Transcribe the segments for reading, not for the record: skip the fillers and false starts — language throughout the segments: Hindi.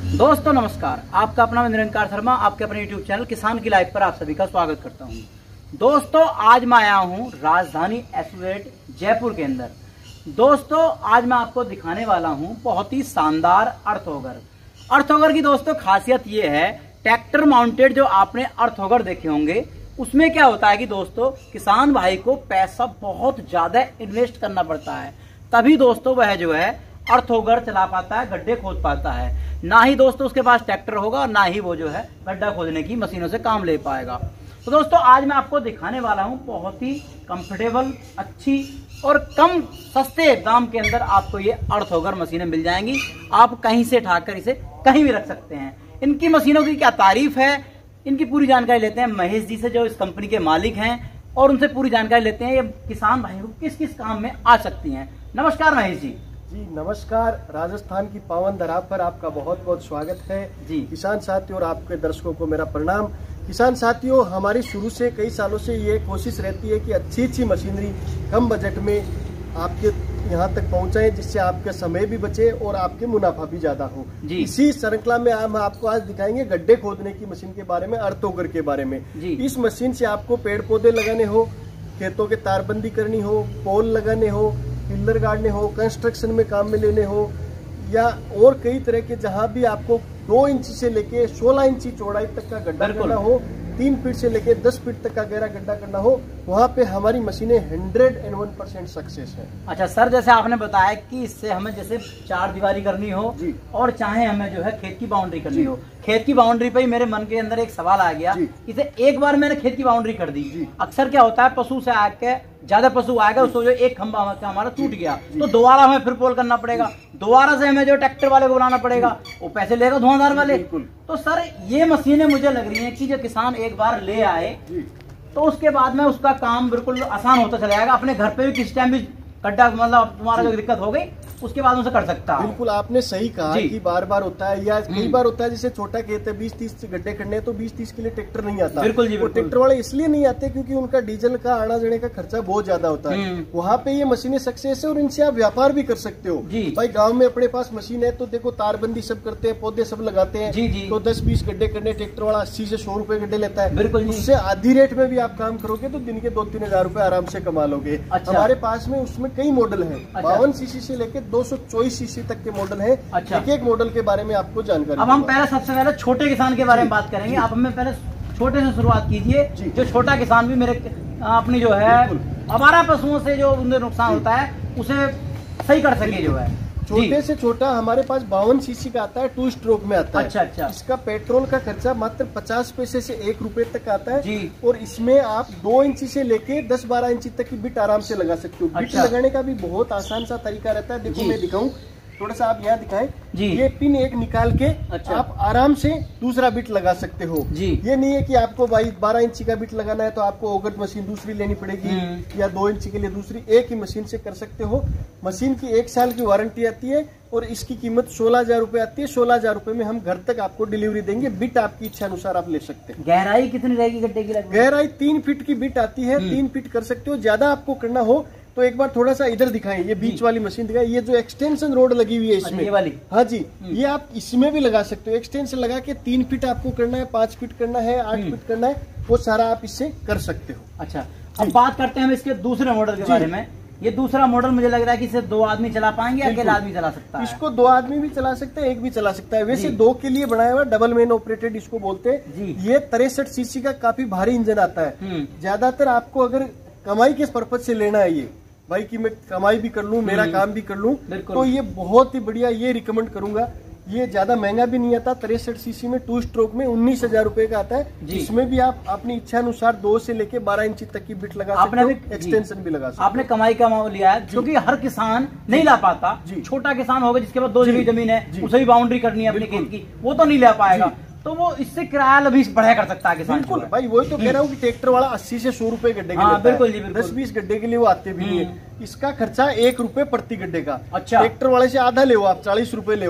दोस्तों नमस्कार, आपका अपना मैं निरंकार शर्मा आपके अपने YouTube चैनल किसान की लाइफ पर आप सभी का स्वागत करता हूं। दोस्तों आज मैं आया हूं राजधानी एसोसिएट जयपुर के अंदर। दोस्तों आज मैं आपको दिखाने वाला हूं बहुत ही शानदार अर्थऑगर। अर्थऑगर की दोस्तों खासियत ये है, ट्रैक्टर माउंटेड जो आपने अर्थऑगर देखे होंगे उसमें क्या होता है कि दोस्तों किसान भाई को पैसा बहुत ज्यादा इन्वेस्ट करना पड़ता है, तभी दोस्तों वह जो है अर्थऑगर चला पाता है, गड्ढे खोद पाता है। ना ही दोस्तों उसके पास ट्रैक्टर होगा, ना ही वो जो है गड्ढा खोदने की मशीनों से काम ले पाएगा। तो दोस्तों आज मैं आपको दिखाने वाला हूं बहुत ही कंफर्टेबल, अच्छी और कम सस्ते दाम के अंदर आपको ये अर्थऑगर मशीनें मिल जाएंगी। आप कहीं से उठाकर इसे कहीं भी रख सकते हैं। इनकी मशीनों की क्या तारीफ है, इनकी पूरी जानकारी लेते हैं महेश जी से जो इस कंपनी के मालिक हैं, और उनसे पूरी जानकारी लेते हैं ये किसान भाई को किस किस काम में आ सकती हैं। नमस्कार महेश जी। जी नमस्कार। राजस्थान की पावन धरा पर आपका बहुत बहुत स्वागत है जी। किसान साथियों और आपके दर्शकों को मेरा प्रणाम। किसान साथियों, हमारी शुरू से कई सालों से ये कोशिश रहती है कि अच्छी मशीनरी कम बजट में आपके यहाँ तक पहुँचाएं, जिससे आपका समय भी बचे और आपके मुनाफा भी ज्यादा हो। इसी श्रृंखला में हम आपको आज दिखाएंगे गड्ढे खोदने की मशीन के बारे में, अर्थऑगर के बारे में। इस मशीन से आपको पेड़ पौधे लगाने हो, खेतों के तारबंदी करनी हो, पोल लगाने हो, पिल्लर गाड़ने हो, कंस्ट्रक्शन में काम में लेने हो, या और कई तरह के जहां भी आपको 2 इंच से लेके 16 इंची चौड़ाई तक का गड्ढा करना हो, 3 फीट से लेके 10 फीट तक का गहरा गड्ढा करना हो, वहाँ पे हमारी मशीनें 101% सक्सेस है। अच्छा सर, जैसे आपने बताया कि इससे हमें जैसे 4 दीवारी करनी हो और चाहे हमें जो है खेत की बाउंड्री करनी हो, खेत की बाउंड्री पे ही मेरे मन के अंदर एक सवाल आ गया। इसे एक बार मैंने खेत की बाउंड्री कर दी, अक्सर क्या होता है पशु से आके ज्यादा पशु आएगा, उसको जो एक खंभा हमारा टूट गया तो दोबारा हमें फिर पोल करना पड़ेगा, दोबारा से हमें जो ट्रैक्टर वाले को बुलाना पड़ेगा, वो पैसे लेगा धुआंधार वाले। तो सर ये मशीनें मुझे लग रही हैं कि जो किसान एक बार ले आए तो उसके बाद में उसका काम बिल्कुल आसान होता चला जाएगा। अपने घर पे भी किस टाइम भी गड्ढा मतलब तुम्हारा जो दिक्कत हो गई उसके बाद उनसे कर सकता है। बिल्कुल आपने सही कहा कि बार बार होता है या कई बार होता है, जैसे छोटा खेत है 20-30 गड्ढे करने हैं तो 20-30 के लिए ट्रैक्टर नहीं आता। बिल्कुल जी, ट्रैक्टर वाले इसलिए नहीं आते क्योंकि उनका डीजल का आना जाने का खर्चा बहुत ज्यादा होता है। वहाँ पे ये मशीनें सक्सेस है और इनसे आप व्यापार भी कर सकते हो। भाई गाँव में अपने पास मशीन है तो देखो तारबंदी सब करते हैं, पौधे सब लगाते हैं, तो 10-20 गड्ढे करने ट्रैक्टर वाला 80 से 100 रुपए गड्ढे लेता है। उससे आधी रेट में भी आप काम करोगे तो दिन के 2-3 हजार रुपए आराम से कमा लोगे। हमारे पास में उसमें कई मॉडल है, 52 सीसी से लेके 224 सीसी तक के मॉडल है। एक मॉडल के बारे में आपको जानकारी। अब हम पहले सबसे पहले छोटे किसान के बारे में बात करेंगे। आप हमें पहले छोटे से शुरुआत कीजिए, जो छोटा किसान भी मेरे अपनी जो है आवारा पशुओं से जो उन्हें नुकसान होता है उसे सही कर सके। जो है छोटे से छोटा हमारे पास 52 सीसी का आता है, 2 स्ट्रोक में आता है। अच्छा। इसका पेट्रोल का खर्चा मात्र 50 पैसे से 1 रुपए तक आता है और इसमें आप 2 इंची से लेके 10-12 इंची तक की बिट आराम से लगा सकते हो। बिट लगाने का भी बहुत आसान सा तरीका रहता है। देखो मैं दिखाऊं, थोड़ा सा आप यहाँ दिखाएं। ये पिन एक निकाल के आप आराम से दूसरा बिट लगा सकते हो। ये नहीं है कि आपको भाई 12 इंची का बिट लगाना है तो आपको ऑगर मशीन दूसरी लेनी पड़ेगी या 2 इंची के लिए दूसरी, एक ही मशीन से कर सकते हो। मशीन की 1 साल की वारंटी आती है और इसकी कीमत 16,000 रुपए आती है। 16,000 रुपए में हम घर तक आपको डिलीवरी देंगे। बिट आपकी इच्छा अनुसार आप ले सकते हैं। गहराई कितनी रहेगी गड्ढे की? गहराई 3 फीट की बिट आती है, 3 फीट कर सकते हो। ज्यादा आपको करना हो तो एक बार थोड़ा सा इधर दिखाएं, ये बीच वाली मशीन दिखाएं। ये जो एक्सटेंशन रोड लगी हुई है इसमें, ये वाली, हाँ जी, ये आप इसमें भी लगा सकते हो। एक्सटेंशन लगा के 3 फीट आपको करना है, 5 फीट करना है, 8 फीट करना है, वो सारा आप इससे कर सकते हो। अच्छा, अब बात करते हैं हम इसके दूसरे मॉडल के बारे में। ये दूसरा मॉडल मुझे लग रहा है कि इसे 2 आदमी चला पाएंगे, अकेला आदमी चला सकता है? इसको 2 आदमी भी चला सकते हैं, एक भी चला सकता है। वैसे 2 के लिए बनाया हुआ, डबल मैन ऑपरेटेड इसको बोलते हैं। ये 63 सीसी का काफी भारी इंजन आता है। ज्यादातर आपको अगर कमाई के पर्पज से लेना है, ये भाई कि मैं कमाई भी कर लूं, मेरा काम भी कर लूं, तो ये बहुत ही बढ़िया, ये रिकमेंड करूंगा। ये ज्यादा महंगा भी नहीं आता, 63 सीसी में 2 स्ट्रोक में 19,000 रुपए का आता है। इसमें भी आप अपनी इच्छा अनुसार 2 से लेके 12 इंची तक की बिट लगा सकते हो, एक्सटेंशन भी लगा सकते हो। आपने कमाई का मामला लिया है क्योंकि हर किसान नहीं ला पाता। छोटा किसान होगा जिसके पास 2 जमीन है, उसे भी बाउंड्री करनी है अपने खेत की, वो तो नहीं ला पाएगा, तो वो इससे किराया भी बढ़िया कर सकता है किसान। बिल्कुल भाई, वही तो कह रहा हूँ कि ट्रैक्टर वाला 80 से 100 रुपए गड्ढे के लिए, बिल्कुल 10-20 गड्ढे के लिए वो आते भी नहीं है। इसका खर्चा 1 रुपए प्रति गड्ढे का। अच्छा, ट्रैक्टर वाले से आधा ले आप 40 रुपए ले।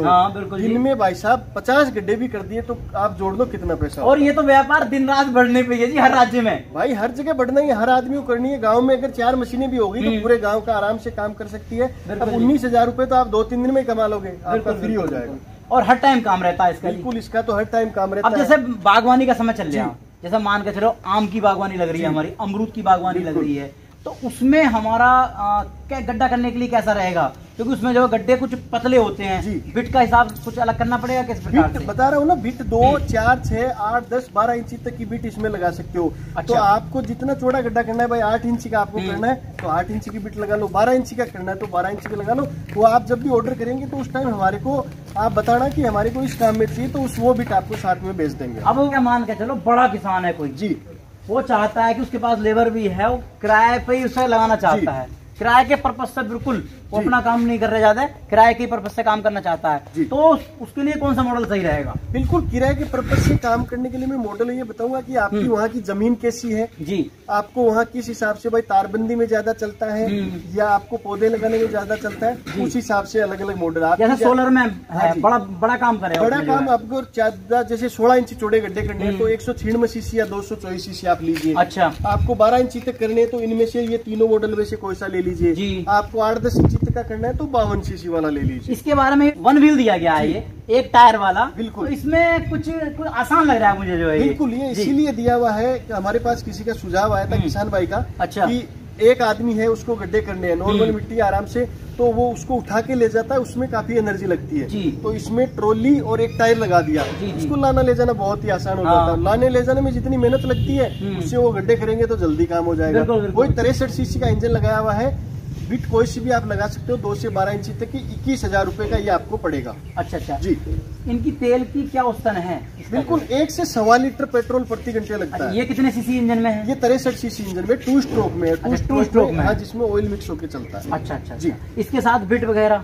दिन में भाई साहब 50 गड्ढे भी कर दिए तो आप जोड़ दो कितना पैसा। और ये तो व्यापार दिन रात बढ़ने पे है जी, हर राज्य में भाई, हर जगह बढ़ना ही, हर आदमी को करनी है। गाँव में अगर 4 मशीनें भी होगी तो पूरे गाँव का आराम से काम कर सकती है। अब 19,000 रुपए तो आप 2-3 दिन में कमा लोगे, आपका फ्री हो जाएगा। और हर टाइम काम रहता है इसका? बिल्कुल, इसका तो हर टाइम काम रहता है। अब जैसे बागवानी का समय चल रहा है, जैसे मान के चलो आम की बागवानी लग रही है, हमारी अमरूद की बागवानी लग रही है, तो उसमें हमारा क्या गड्ढा करने के लिए कैसा रहेगा? क्योंकि उसमें जो गड्ढे कुछ पतले होते हैं, बिट का हिसाब कुछ अलग करना पड़ेगा किस प्रकार से? बता रहा हूँ ना, बिट 2, 4, 6, 8, 10, 12 इंची तक की बिट इसमें लगा सकते हो। तो आपको जितना चौड़ा गड्ढा करना है भाई, 8 इंची का आपको करना है तो 8 इंची की बिट लगा लो, 12 इंची का करना है तो 12 इंची का लगा लो। तो आप जब भी ऑर्डर करेंगे तो उस टाइम हमारे को आप बताना कि हमारे को इस काम में चाहिए, तो वो बिट आपको साथ में भेज देंगे। अब क्या मान के चलो बड़ा किसान है कोई जी, वो चाहता है कि उसके पास लेबर भी है, वो किराए पे ही उसे लगाना चाहता है, किराए के पर्पज से बिल्कुल वो अपना काम नहीं कर रहे ज्यादा, किराए के पर्पज से काम करना चाहता है, तो उसके लिए कौन सा मॉडल सही रहेगा? बिल्कुल, किराए के पर्पज से काम करने के लिए मैं मॉडल ये बताऊंगा कि आपकी वहाँ की जमीन कैसी है जी, आपको वहाँ किस हिसाब से भाई तारबंदी में ज्यादा चलता है या आपको पौधे लगाने में ज्यादा चलता है, उस हिसाब से अलग अलग मॉडल। जैसे सोलर में है, बड़ा काम करेगा, बड़ा काम आपको ज्यादा, जैसे 16 इंची चौड़े गड्ढे करने हैं तो 196 सीसी या 224 सीसी आप लीजिए। अच्छा, आपको 12 इंची तक करने हैं तो इनमें से ये तीनों मॉडल में से कोई सा ले लीजिए। आपको 8-10 इंची तक का करना है तो 52 सीसी वाला ले लीजिए। इसके बारे में वन व्हील दिया गया है, ये एक टायर वाला। बिल्कुल, तो इसमें कुछ आसान लग रहा है मुझे जो है। बिल्कुल, ये इसीलिए दिया हुआ है कि हमारे पास किसी का सुझाव आया था किसान भाई का। अच्छा, कि एक आदमी है, उसको गड्ढे करने हैं, नॉर्मल मिट्टी आराम से, तो वो उसको उठा के ले जाता है, उसमें काफी एनर्जी लगती है, तो इसमें ट्रॉली और एक टायर लगा दिया, इसको लाना ले जाना बहुत ही आसान हो जाता है। लाने ले जाने में जितनी मेहनत लगती है उससे वो गड्ढे करेंगे तो जल्दी काम हो जाएगा। वही 63 सीसी का इंजन लगाया हुआ है, बिट कोई सी भी आप लगा सकते हो, 2 से 12 इंची तक की 21,000 रुपए का ये आपको पड़ेगा। अच्छा जी। इनकी तेल की क्या औसतन है? बिल्कुल 1 से 1.25 लीटर पेट्रोल प्रति घंटे लगता है। ये कितने सीसी इंजन में है? ये 63 सीसी इंजन में 2 स्ट्रोक में है। 2 स्ट्रोक में, जिसमें ऑयल मिक्स होकर चलता है। अच्छा जी। इसके साथ बिट वगैरह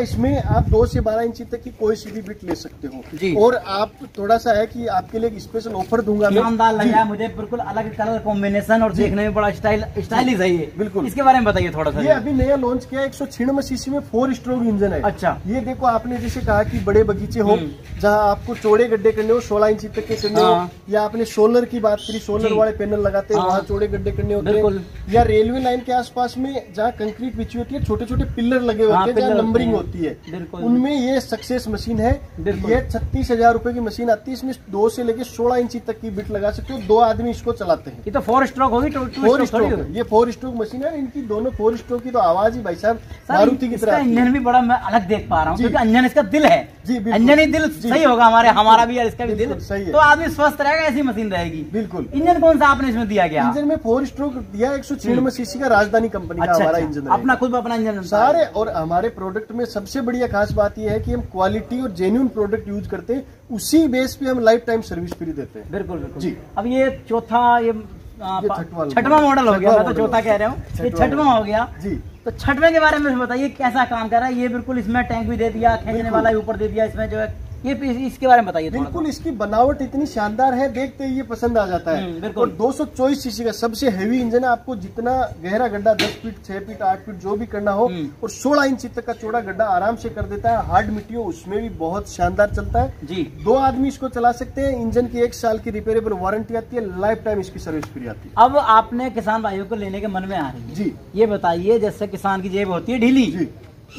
इसमें आप 2 से 12 इंची तक की कोई सी भी बिट ले सकते हो जी। और आप थोड़ा सा है कि आपके लिए स्पेशल ऑफर दूंगा मैं। शानदार लग रहा है मुझे, बिल्कुल अलग कलर कॉम्बिनेशन और देखने में बड़ा स्टाइलिश है ये। बिल्कुल, इसके बारे में बताइए थोड़ा सा। ये अभी नया लॉन्च किया 196 सीसी में 4 स्ट्रोक इंजन है। अच्छा, ये देखो आपने जैसे कहा कि बड़े बगीचे हो जहाँ आपको चौड़े गड्ढे करने हो, 16 इंची तक के करने हो, या आपने सोलर की बात करी, सोलर वाले पैनल लगाते हैं, वहाँ चौड़े गड्ढे करने होते हैं, या रेलवे लाइन के आसपास में जहाँ कंक्रीट बिछी होती है, छोटे छोटे पिलर लगे होते हैं जहाँ नंबरिंग होती है, उनमें ये सक्सेस मशीन है। ये 36,000 रुपए की मशीन आती है, इसमें 2 से लेके 16 इंची तक की बिट लगा सकते हो, 2 आदमी इसको चलाते हैं। ये तो 4 स्ट्रोक होगी, 4 स्ट्रोक, ये 4 स्ट्रोक मशीन है। इनकी दोनों 4 स्ट्रोक की तो आवाज ही भाई साहब मारुति की तरह। इंजन भी बड़ा मैं अलग देख पा रहा हूँ, क्योंकि इंजन इसका दिल है जी, इंजन ही दिल सही होगा, हमारा भी और इसका भी दिल सही है, तो आदमी स्वस्थ रहेगा, ऐसी मशीन रहेगी। बिल्कुल। इंजन कौन सा आपने इसमें दिया गया? इंजन में 4 स्ट्रोक दिया, 196 सीसी का राजधानी कंपनी का हमारा इंजन है, अपना खुद अपना इंजन सारे। और हमारे प्रोडक्ट में सबसे बढ़िया खास बात यह है कि हम क्वालिटी और जेन्युइन प्रोडक्ट यूज करते हैं, उसी बेस पे हम लाइफ टाइम सर्विस फ्री देते हैं। बिल्कुल जी। अब ये चौथा, ये छठवां मॉडल हो गया, मैं तो चौथा कह रहा हूँ, ये छठवां हो गया जी। तो छठवें के बारे में बताइए कैसा काम कर रहा है ये? बिल्कुल इसमें टैंक भी दे दिया, खींचने वाला भी ऊपर दे दिया, इसमें जो है ये इसके बारे में बताइए। बिल्कुल, इसकी बनावट इतनी शानदार है, देखते ही ये पसंद आ जाता है। और 224 सीसी का सबसे हेवी इंजन है, आपको जितना गहरा गड्ढा 10 फीट 6 फीट 8 फीट जो भी करना हो, और 16 इंची तक का चौड़ा गड्ढा आराम से कर देता है। हार्ड मिट्टी हो उसमें भी बहुत शानदार चलता है जी। 2 आदमी इसको चला सकते हैं। इंजन की 1 साल की रिपेयरेबल वारंटी आती है, लाइफ टाइम इसकी सर्विस फ्री आती है। अब आपने किसान भाइयों को लेने के मन में आ रही है जी, ये बताइए, जैसे किसान की जेब होती है ढीली,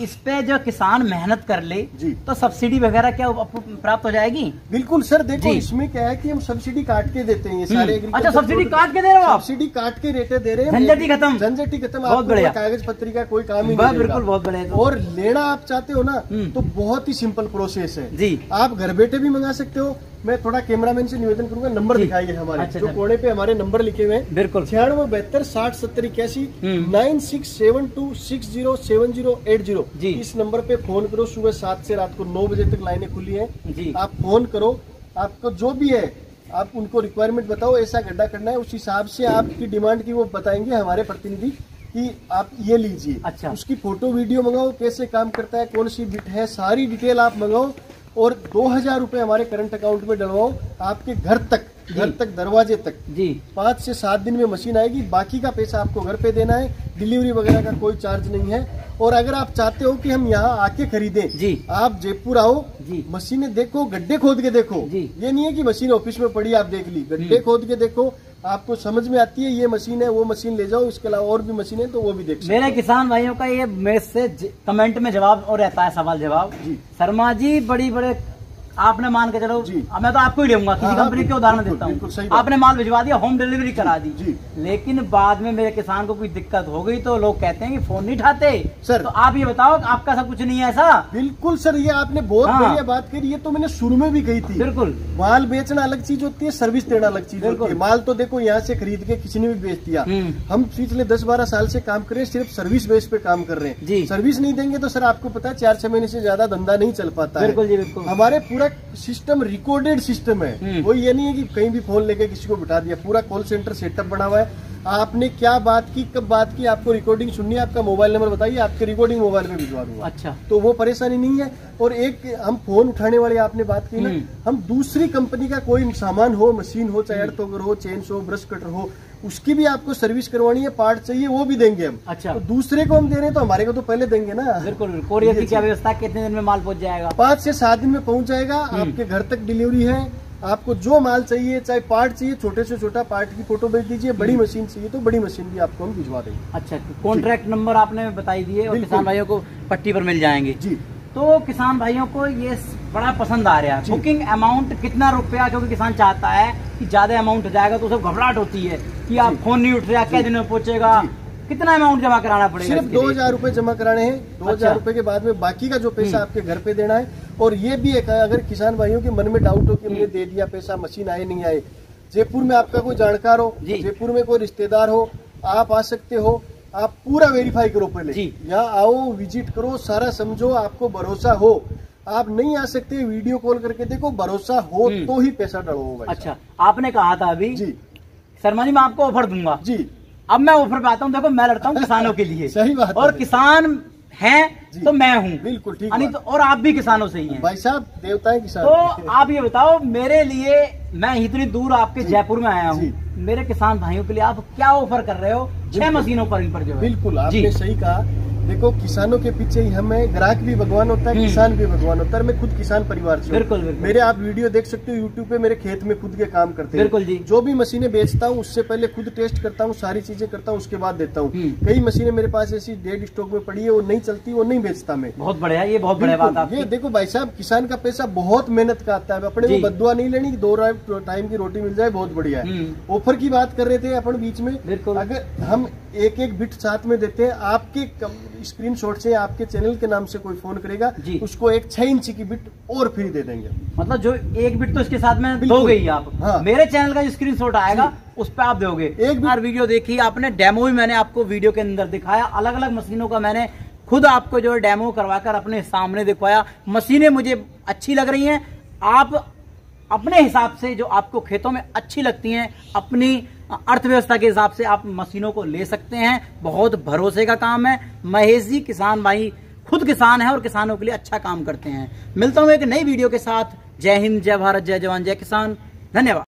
इस पे जो किसान मेहनत कर ले तो सब्सिडी वगैरह क्या प्राप्त हो जाएगी? बिल्कुल सर, देखो इसमें क्या है कि हम सब्सिडी काट के देते हैं ये सारे। अच्छा, सब्सिडी काट के दे रहे हो? सब्सिडी काट के रेटे दे रहे हैं, झंझट खत्म, झंझट खत्म। बहुत बढ़िया, कागज पत्री का कोई काम ही नहीं। बिल्कुल, बहुत बढ़िया। और लेना आप चाहते हो ना तो बहुत ही सिंपल प्रोसेस है जी। आप घर बैठे भी मंगा सकते हो। मैं थोड़ा कैमरामैन से निवेदन करूंगा, नंबर दिखाइए हमारे। अच्छा, जो कोने पे हमारे नंबर लिखे हुए हैं, बिल्कुल 9672 60 70 81 9672607080। इस नंबर पे फोन करो। सुबह 7 से रात को 9 बजे तक लाइनें खुली हैं। आप फोन करो, आपको जो भी है आप उनको रिक्वायरमेंट बताओ, ऐसा गड्ढा करना है, उस हिसाब से आपकी डिमांड की वो बताएंगे हमारे प्रतिनिधि कि आप ये लीजिए। अच्छा, उसकी फोटो वीडियो मंगाओ, कैसे काम करता है, कौन सी बिट है, सारी डिटेल आप मंगाओ, और 2,000 रुपए हमारे करंट अकाउंट में डलवाओ, आपके घर तक दरवाजे तक जी 5 से 7 दिन में मशीन आएगी। बाकी का पैसा आपको घर पे देना है, डिलीवरी वगैरह का कोई चार्ज नहीं है। और अगर आप चाहते हो कि हम यहाँ आके खरीदें जी, आप जयपुर आओ जी, मशीनें देखो, गड्ढे खोद के देखो जी। ये नहीं है कि मशीन ऑफिस में पड़ी आप देख ली, गड्ढे खोद के देखो, आपको समझ में आती है ये मशीन है, वो मशीन ले जाओ, इसके अलावा और भी मशीन है तो वो भी देख सकते मेरे किसान भाइयों का ये मैसेज कमेंट में जवाब और रहता है, सवाल जवाब जी। शर्मा जी बड़ी बड़े आपने मान के चलो, मैं तो आपको ही लूंगा, किसी कंपनी के उदाहरण देता हूँ, आपने माल भिजवा दिया, होम डिलीवरी करा दी, लेकिन बाद में मेरे किसान को कोई दिक्कत हो गई तो लोग कहते हैं कि फोन नहीं उठाते सर। तो आप ये बताओ आपका सब कुछ नहीं है ऐसा? बिल्कुल सर, ये आपने बहुत बढ़िया बात करी, ये तो मैंने शुरू में भी कही थी। बिल्कुल, माल बेचना अलग चीज होती है, सर्विस देना अलग चीज होती है। माल तो देखो यहाँ से खरीद के किसी ने भी बेच दिया, हम पिछले 10-12 साल से काम कर रहे हैं, सिर्फ सर्विस बेस पे काम कर रहे हैं। सर्विस नहीं देंगे तो सर आपको पता है 4-6 महीने से ज्यादा धंधा नहीं चल पाता है। बिल्कुल जी बिल्कुल। हमारे पूरा सिस्टम रिकॉर्डेड सिस्टम है, वो ये नहीं है कि कहीं भी फोन लेके किसी को बिठा दिया, पूरा कॉल सेंटर सेटअप बना हुआ है। आपने क्या बात की, कब बात की, आपको रिकॉर्डिंग सुननी है, आपका मोबाइल नंबर बताइए, आपके रिकॉर्डिंग मोबाइल में भिजवा दूंगा। अच्छा, तो वो परेशानी नहीं है। और एक हम फोन उठाने वाले आपने बात की ना, हम दूसरी कंपनी का कोई सामान हो, मशीन हो, चाहे अर्थोगर हो, चेन हो, ब्रश कटर हो, उसकी भी आपको सर्विस करवानी है, पार्ट चाहिए, वो भी देंगे हम। अच्छा, तो दूसरे को हम दे रहे हैं तो हमारे को तो पहले देंगे ना। बिल्कुल। कोरियर की क्या व्यवस्था, कितने दिन में माल पहुंच जाएगा? 5 से 7 दिन में पहुंच जाएगा, आपके घर तक डिलीवरी है। आपको जो माल चाहिए, चाहे पार्ट चाहिए, छोटे से छोटा पार्ट की फोटो भेज दीजिए, बड़ी मशीन चाहिए तो बड़ी मशीन भी आपको हम भिजवा देंगे। अच्छा, कॉन्ट्रैक्ट नंबर आपने बताई दिए और किसान भाइयों को पट्टी पर मिल जाएंगे जी। तो किसान भाइयों को ये बड़ा पसंद आ रहा है। बुकिंग अमाउंट कितना रुपया, क्योंकि किसान चाहता है कि ज्यादा अमाउंट हो जाएगा तो सब घबराहट होती है कि आप फोन नहीं उठ रहा, क्या दिन में पहुंचेगा, कितना अमाउंट जमा कराना पड़ेगा? सिर्फ 2000 रुपए जमा कराने हैं। 2000 रुपए के बाद में बाकी का जो पैसा आपके घर पे देना है। और ये भी एक, अगर किसान भाइयों के मन में डाउट हो कि हमने दे दिया पैसा, मशीन आए नहीं आए, जयपुर में आपका कोई जानकार हो, जयपुर में कोई रिश्तेदार हो, आप आ सकते हो। आप पूरा वेरीफाई करो पहले, यहाँ आओ, विजिट करो, सारा समझो, आपको भरोसा हो। आप नहीं आ सकते, वीडियो कॉल करके देखो, भरोसा हो तो ही पैसा डलवाओ। अच्छा, आपने कहा था अभी जी शर्मा जी मैं आपको ऑफर दूंगा जी। अब मैं ऑफर पे आता हूँ। देखो मैं लड़ता हूँ किसानों के लिए सही बात, और किसान हैं तो मैं हूँ, बिल्कुल ठीक है। तो और आप भी किसानों से ही हैं भाई साहब, देवता है किसान। तो आप ये बताओ मेरे लिए, मैं इतनी दूर आपके जयपुर में आया हूँ, मेरे किसान भाइयों के लिए आप क्या ऑफर कर रहे हो 6 मशीनों पर इन पर जो है? बिल्कुल आपने सही कहा। देखो किसानों के पीछे ही हमें, ग्राहक भी भगवान होता है, किसान भी भगवान होता है। मैं खुद किसान परिवार से, बिल्कुल मेरे आप वीडियो देख सकते हो यूट्यूब पे, मेरे खेत में खुद के काम करते हैं। बिल्कुल जी। जो भी मशीनें बेचता हूँ उससे पहले खुद टेस्ट करता हूँ, सारी चीजें करता हूँ, उसके बाद देता हूँ। कई मशीनें मेरे पास ऐसी डेड स्टॉक में पड़ी है, वो नहीं चलती, वो नहीं बेचता मैं। बहुत बढ़िया, ये बहुत बढ़िया बात आपकी। ये देखो भाई साहब, किसान का पैसा बहुत मेहनत का आता है, अपने को बदुआ नहीं लेनी, 2 टाइम की रोटी मिल जाए, बहुत बढ़िया है। ऑफर की बात कर रहे थे अपन बीच में, अगर हम एक बिट साथ में देते हैं, आपके स्क्रीनशॉट से आपके चैनल के नाम से कोई फोन करेगा उसको एक 6 इंच की बिट और फ्री दे देंगे। मतलब जो 1 बिट तो इसके साथ में दोगे ही आप। हाँ। मेरे चैनल का जो स्क्रीनशॉट आएगा उस पर आप दोगे। एक बार वीडियो देखी आपने, डेमो भी मैंने आपको वीडियो के अंदर दिखाया, अलग अलग मशीनों का मैंने खुद आपको जो डेमो करवाकर अपने सामने दिखवाया। मशीनें मुझे अच्छी लग रही हैं, आप अपने हिसाब से जो आपको खेतों में अच्छी लगती हैं, अपनी अर्थव्यवस्था के हिसाब से आप मशीनों को ले सकते हैं। बहुत भरोसे का काम है। महेश जी किसान भाई खुद किसान है और किसानों के लिए अच्छा काम करते हैं। मिलता हूं एक नई वीडियो के साथ। जय हिंद, जय भारत, जय जवान, जय किसान। धन्यवाद।